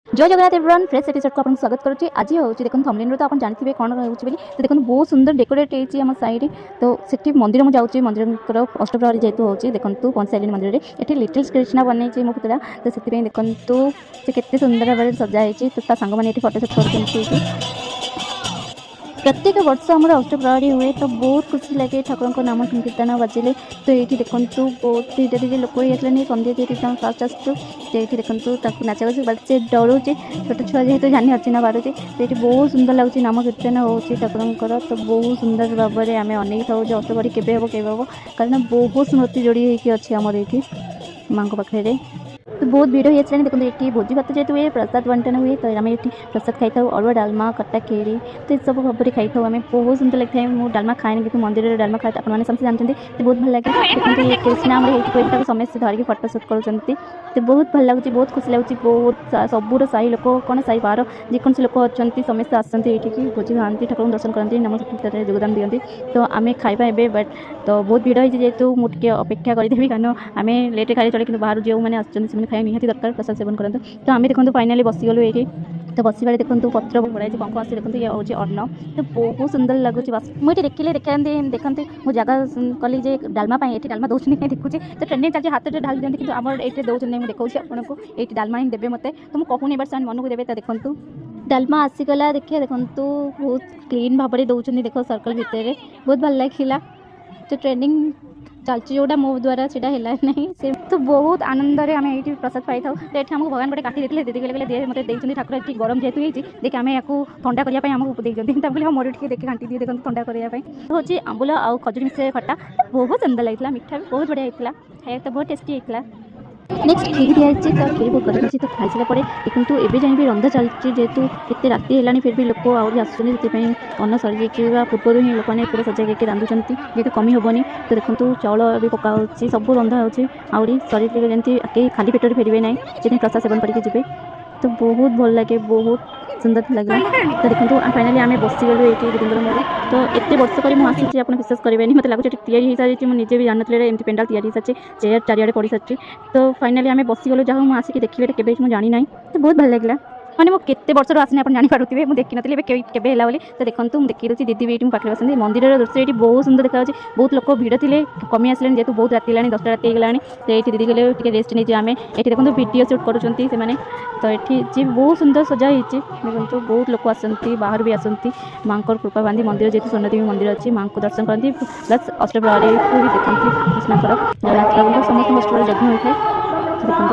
जय Jagannath everyone fresh episode को आपन स्वागत करुच्ची। आज हूँ देखो थंबनेल तो आप जानते कौन रोचे बोली तो देखो बहुत सुंदर डेकोरेट होती आम साइड तो सेठी मंदिर मुझे जाऊँगी मंदिर अष्टप्रहरी जेहतु होची देखो पंचायत मंदिर में ये लिटिल कृष्णा बनई मो पुतला तो से देखो से केते सुंदर भाव सजाई तो सांग मैंने फटोशूट कर प्रत्येक वर्ष आम अष्टप्रहरी हुए तो बहुत खुशी लगे ठाकुर नाम कीर्तन बजिले तो ये देखु बहुत धीरे धीरे लोक नहीं सन्ध्या दी फास्ट आसू तो ये देखो नाचा से डरुचे छोट छुआ जेहतु जानी अच्छी ना बारुचे तो ये बहुत सुंदर लगुच नाम कीर्तन होची ठाकुर तो बहुत सुंदर भाव में आम अनेक था अष्टप्रहरी केवे हम कारण बहुत स्मृति जोड़ी होती आमर ये माँ पाखे तो बहुत भिड़ हो जाए देखो ये भोजी भात जेहतु हुए प्रसाद बंटन हुए तो आम ये प्रसाद खाई था अरुआ डालमा खट्टा खेरी तो सब भाव में खाई था आम बहुत सुंदर लगी है मुझे डालमा खाए कि मंदिर में डालमा खाए आपने समस्त जानते तो बहुत भल लगे देखते ये कृष्णा आम समस्त धरिकी फटोशूट कर तो बहुत भल लगुच बहुत खुशी लगुच बहुत सबूर साई लोक कौन साई बाहर जेकोसी लोक अच्छा समस्त आसती भोजी खाती ठाकुर दर्शन करती नाम कीर्तन योगदान दिखती तो आम खाଇବା ए बट तो बहुत भिड़ होती जेहतु मुझे अपेक्षा करदेवी कारण आम लेट खाई चले कि बाहर जो मैंने आसमें खाया निहाती दरकार प्रसाद सेवन करते तो आम देखो फाइनाली बसीगलु ये तो बसवे देखो पत्र बड़ा पंख आस देखो ये हूँ अन्न तो बहुत सुंदर लगुच बस मुझे देखिले देखते मुझे जगह कली डालमा ये डालमा दौरान नहीं देखुचे तो ट्रेनिंग चलती हाथ ढाल दिखते कि आम ये दौरान मुझे देखा आपको ये डालमा ही देवे मत तो मुझे कहूनी बार मन को देवे तो देखो डालमा आसीगला देखिए देखो बहुत क्लीन भाव में दौरान देख सर्कल भितर बहुत भल लगे तो ट्रेनिंग चलती जोटा मो द्वारा से नहीं से तो बहुत आनंद आम ये प्रसाद पाई था तो ये आमको भगवान गोटे काटी देते दीदी कहले दे मतलब देखते ठाकुर ये गरम जेहतु होती देखिए आम या ठंडा करने आमको देखते बोले हाँ मोर देखिए काटी दिए देखते ठंडा करने हूँ आंबुल आउ खजुरी मिश्र खटा बहुत सुंदर लगा मिठा भी बहुत बढ़िया होता खाया तो बहुत टेस्टी होता नेक्स्ट खीरी दिखाई तो खीरी बुक कर तो खाई सारा देखो एवं जाए भी रंधा चलती जेहतु इतने राति है फिर भी लोक आसुँचे अन्न सरी जाए पूर्व ही लोक मैंने पूरा सजा के रांधुंट जेहतु कमी हेनी तो देखो चाउल भी पका सब रंधा होरी सरी जमी खाली पेट फेरवे ना जी प्रसाद सेवन करके जी तो बहुत भल लगे बहुत सुंदर लगे तो देखो फाइनाली आम बसीगलु ये दीदी मोर तो एत वर्ष कर आसी आप विश्वास करेंगे मतलब लगुच या सारी मुझे भी जानते एमती पेंडाल तैयारी सारी चेयर चारिड़े पड़ सारी तो फाइनाली आम बसीगलु जहाँ मुझे आसिक देखिए केवे मुझे जानी ना तो बहुत भल लगे मैंने केते वर्ष आसने आप जानीपे मुझे देखी नी केवे बोली तो देखो मुझे देखी दूसरी दीदी भी ये पाखे बस मंदिर दृश्य ये बहुत सुंदर देखा बहुत लोग भिड़ थे कमी आसले जेहतु बहुत राति है 10टा राति होगा तो ये दीदी कहले रेस्ट नहीं आम ये देखो वीडियो शूट करुँच तो ये बहुत सुंदर सजा होती देखो बहुत लोग आसती बाहर भी आसती माँ कृपा बांधी मंदिर जेहतु स्वर्णदेवी मंदिर अच्छी माँ को दर्शन करती प्लस अष्टप्रहरी को भी देखती कृष्ण जगन्नाथ समस्त अष्टप्रहरी यज्ञ होता है देखो।